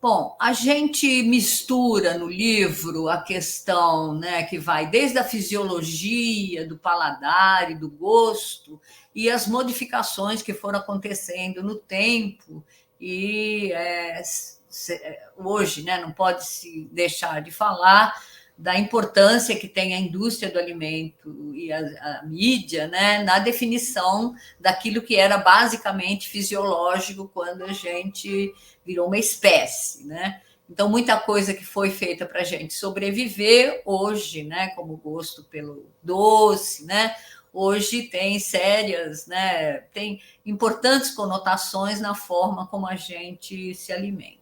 Bom, a gente mistura no livro a questão, né, que vai desde a fisiologia, do paladar e do gosto, e as modificações que foram acontecendo no tempo, e hoje, né, não pode se deixar de falar da importância que tem a indústria do alimento e a mídia, né, na definição daquilo que era basicamente fisiológico quando a gente virou uma espécie, né? Então, muita coisa que foi feita para a gente sobreviver hoje, né, como gosto pelo doce, né, hoje tem sérias, né, tem importantes conotações na forma como a gente se alimenta.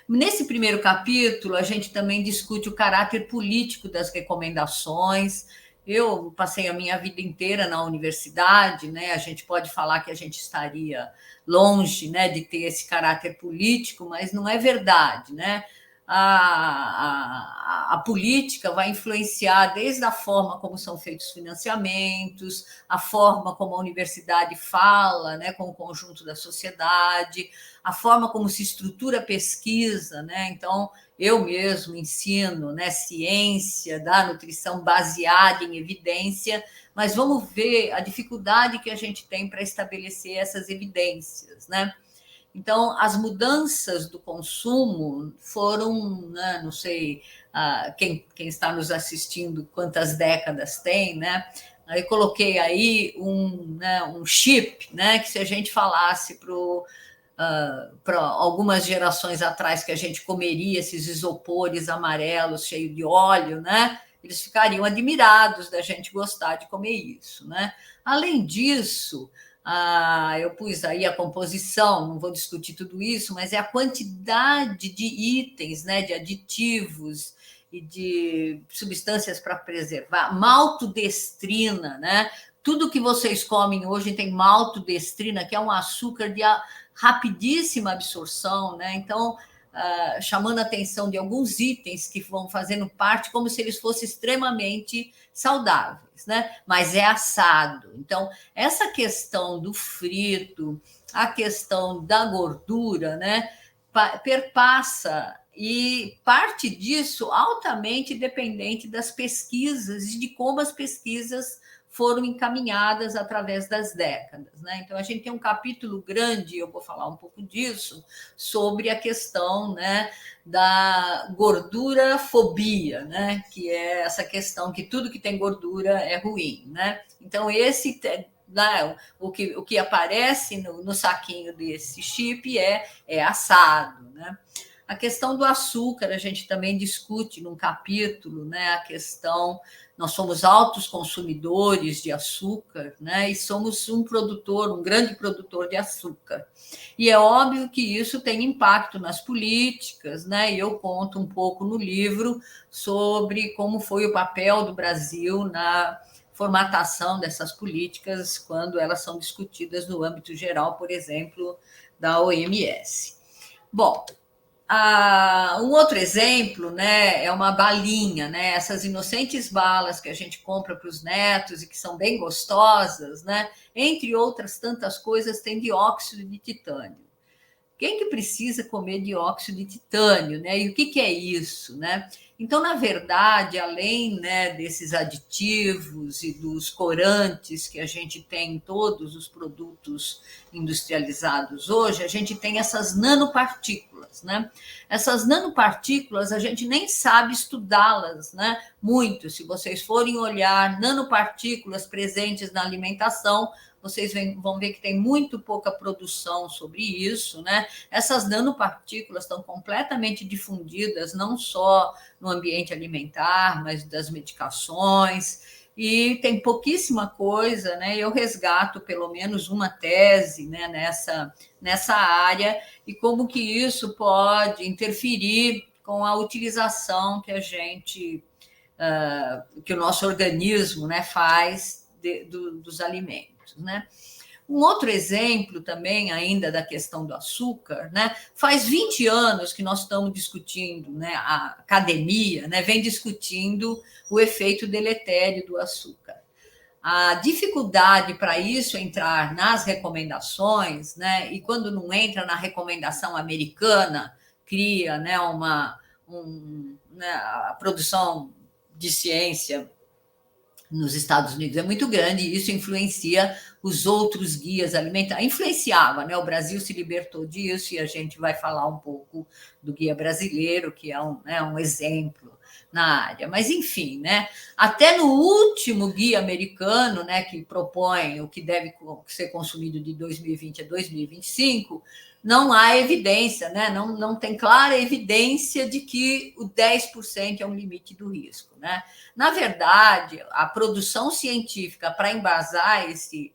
Nesse primeiro capítulo, a gente também discute o caráter político das recomendações. Eu passei a minha vida inteira na universidade, né? A gente pode falar que a gente estaria longe, né, de ter esse caráter político, mas não é verdade, né? A política vai influenciar desde a forma como são feitos os financiamentos, a forma como a universidade fala, né, com o conjunto da sociedade, a forma como se estrutura a pesquisa, né? Então, eu mesmo ensino, né, ciência da nutrição baseada em evidência, mas vamos ver a dificuldade que a gente tem para estabelecer essas evidências, né? Então, as mudanças do consumo foram, né, não sei, quem está nos assistindo, quantas décadas tem, né? Aí coloquei aí né, um chip, né, que se a gente falasse para algumas gerações atrás que a gente comeria esses isopores amarelos cheios de óleo, né? Eles ficariam admirados da gente gostar de comer isso, né? Além disso, eu pus aí a composição, não vou discutir tudo isso, mas é a quantidade de itens, né, de aditivos e de substâncias para preservar, maltodestrina, né? Tudo que vocês comem hoje tem maltodestrina, que é um açúcar de rapidíssima absorção, né? Então, chamando a atenção de alguns itens que vão fazendo parte como se eles fossem extremamente saudáveis, né? Mas é assado. Então, essa questão do frito, a questão da gordura, né? Perpassa e parte disso altamente dependente das pesquisas e de como as pesquisas foram encaminhadas através das décadas, né? Então a gente tem um capítulo grande, eu vou falar um pouco disso, sobre a questão, né, da gordura fobia, né? Que é essa questão que tudo que tem gordura é ruim, né? Então esse o que aparece no saquinho desse chip é assado, né? A questão do açúcar, a gente também discute num capítulo, né? A questão, nós somos altos consumidores de açúcar, né? E somos um grande produtor de açúcar. E é óbvio que isso tem impacto nas políticas, né? E eu conto um pouco no livro sobre como foi o papel do Brasil na formatação dessas políticas quando elas são discutidas no âmbito geral, por exemplo, da OMS. Bom, um outro exemplo, né, é uma balinha, né? Essas inocentes balas que a gente compra para os netos e que são bem gostosas, né? Entre outras tantas coisas, tem dióxido de titânio. Quem que precisa comer dióxido de titânio, né? E o que é isso, né? Então, na verdade, além, né, desses aditivos e dos corantes que a gente tem em todos os produtos industrializados hoje, a gente tem essas nanopartículas, né? Essas nanopartículas a gente nem sabe estudá-las, né? Muito. Se vocês forem olhar nanopartículas presentes na alimentação, vocês vão ver que tem muito pouca produção sobre isso, né? Essas nanopartículas estão completamente difundidas, não só no ambiente alimentar, mas das medicações, e tem pouquíssima coisa, né? Eu resgato pelo menos uma tese, né, nessa área, e como que isso pode interferir com a utilização que a gente, que o nosso organismo, né, faz dos alimentos, né? Um outro exemplo também, ainda da questão do açúcar, né? Faz 20 anos que nós estamos discutindo, né? A academia, né, vem discutindo o efeito deletério do açúcar. A dificuldade para isso entrar nas recomendações, né? E quando não entra na recomendação americana, cria, né, né, a produção de ciência nos Estados Unidos é muito grande e isso influencia os outros guias alimentares. Influenciava, né? O Brasil se libertou disso e a gente vai falar um pouco do guia brasileiro, que é um exemplo na área. Mas, enfim, né? Até no último guia americano, né, que propõe o que deve ser consumido de 2020 a 2025, não há evidência, né? Não tem clara evidência de que o 10% é um limite do risco, né? Na verdade, a produção científica para embasar esse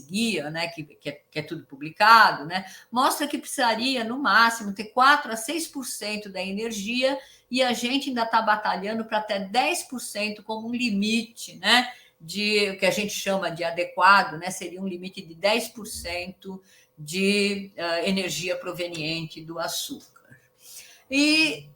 guia, né, que é tudo publicado, né, mostra que precisaria, no máximo, ter 4 a 6% da energia e a gente ainda está batalhando para até 10% como um limite, né, de o que a gente chama de adequado, né, seria um limite de 10% de energia proveniente do açúcar. E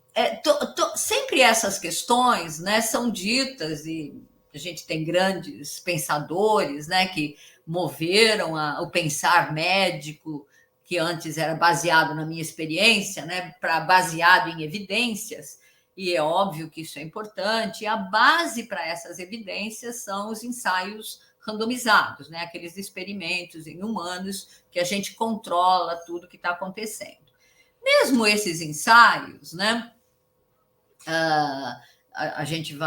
sempre essas questões, né, são ditas, e a gente tem grandes pensadores, né, que moveram o pensar médico, que antes era baseado na minha experiência, né, para baseado em evidências, e é óbvio que isso é importante. E a base para essas evidências são os ensaios randomizados, né, aqueles experimentos em humanos que a gente controla tudo que está acontecendo. Mesmo esses ensaios, né, a gente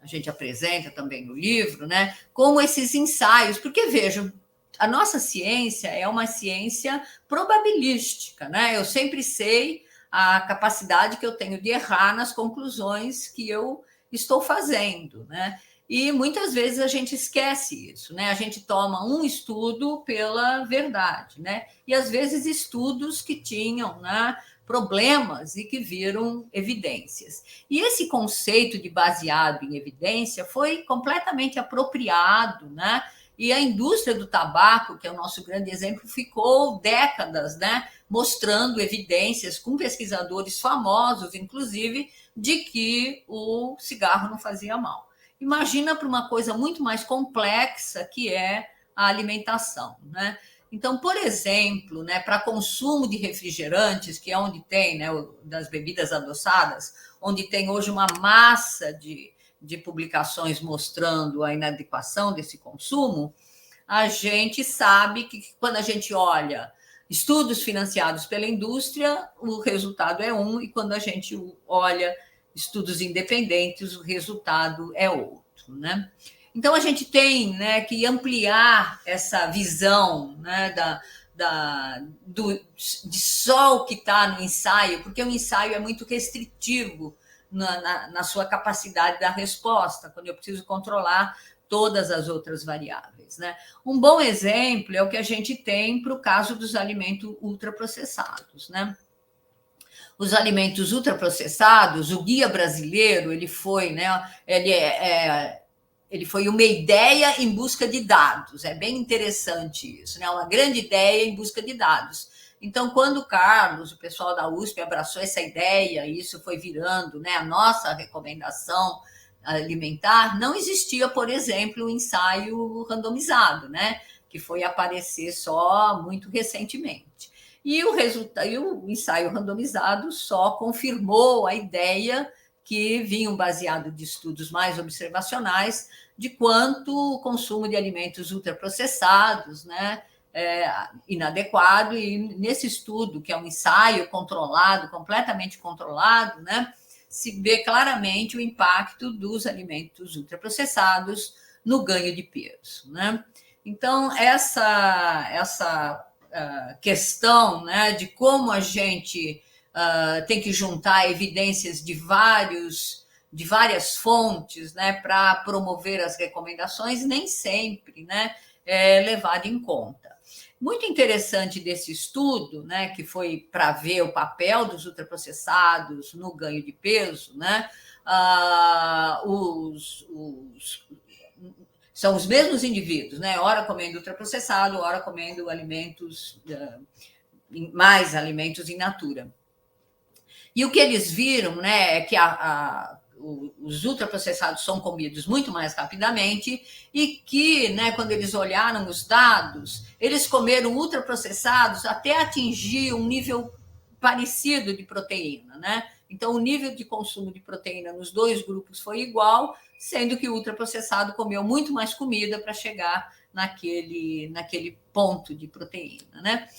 a gente apresenta também no livro, né, como esses ensaios, porque vejam, a nossa ciência é uma ciência probabilística, né? Eu sempre sei a capacidade que eu tenho de errar nas conclusões que eu estou fazendo, né? E muitas vezes a gente esquece isso, né? A gente toma um estudo pela verdade, né? E às vezes estudos que tinham, né, problemas e que viram evidências. E esse conceito de baseado em evidência foi completamente apropriado, né? E a indústria do tabaco, que é o nosso grande exemplo, ficou décadas, né, mostrando evidências com pesquisadores famosos, inclusive, de que o cigarro não fazia mal. Imagina para uma coisa muito mais complexa que é a alimentação, né? Então, por exemplo, né, para consumo de refrigerantes, que é onde tem, né, das bebidas adoçadas, onde tem hoje uma massa de publicações mostrando a inadequação desse consumo, a gente sabe que quando a gente olha estudos financiados pela indústria, o resultado é um, e quando a gente olha estudos independentes, o resultado é outro, né? Então, a gente tem, né, que ampliar essa visão, né, de só o que está no ensaio, porque o ensaio é muito restritivo na sua capacidade da resposta, quando eu preciso controlar todas as outras variáveis, né? Um bom exemplo é o que a gente tem para o caso dos alimentos ultraprocessados, né? Os alimentos ultraprocessados, o guia brasileiro, ele foi, né? Ele foi uma ideia em busca de dados. É bem interessante isso, né? Uma grande ideia em busca de dados. Então, quando o Carlos, o pessoal da USP, abraçou essa ideia, e isso foi virando, né, a nossa recomendação alimentar, não existia, por exemplo, o ensaio randomizado, né, que foi aparecer só muito recentemente. E o ensaio randomizado só confirmou a ideia que vinham baseado de estudos mais observacionais de quanto o consumo de alimentos ultraprocessados, né, inadequado, e nesse estudo, que é um ensaio controlado, completamente controlado, né, se vê claramente o impacto dos alimentos ultraprocessados no ganho de peso, né? Então, essa questão, né, de como a gente tem que juntar evidências de várias fontes, né, para promover as recomendações, nem sempre, né, é levado em conta. Muito interessante desse estudo, né, que foi para ver o papel dos ultraprocessados no ganho de peso, né, são os mesmos indivíduos, né, ora comendo ultraprocessado, ora comendo alimentos, mais alimentos in natura. E o que eles viram, né, é que os ultraprocessados são comidos muito mais rapidamente e que, né, quando eles olharam os dados, eles comeram ultraprocessados até atingir um nível parecido de proteína, né? Então, o nível de consumo de proteína nos dois grupos foi igual, sendo que o ultraprocessado comeu muito mais comida para chegar naquele ponto de proteína, né?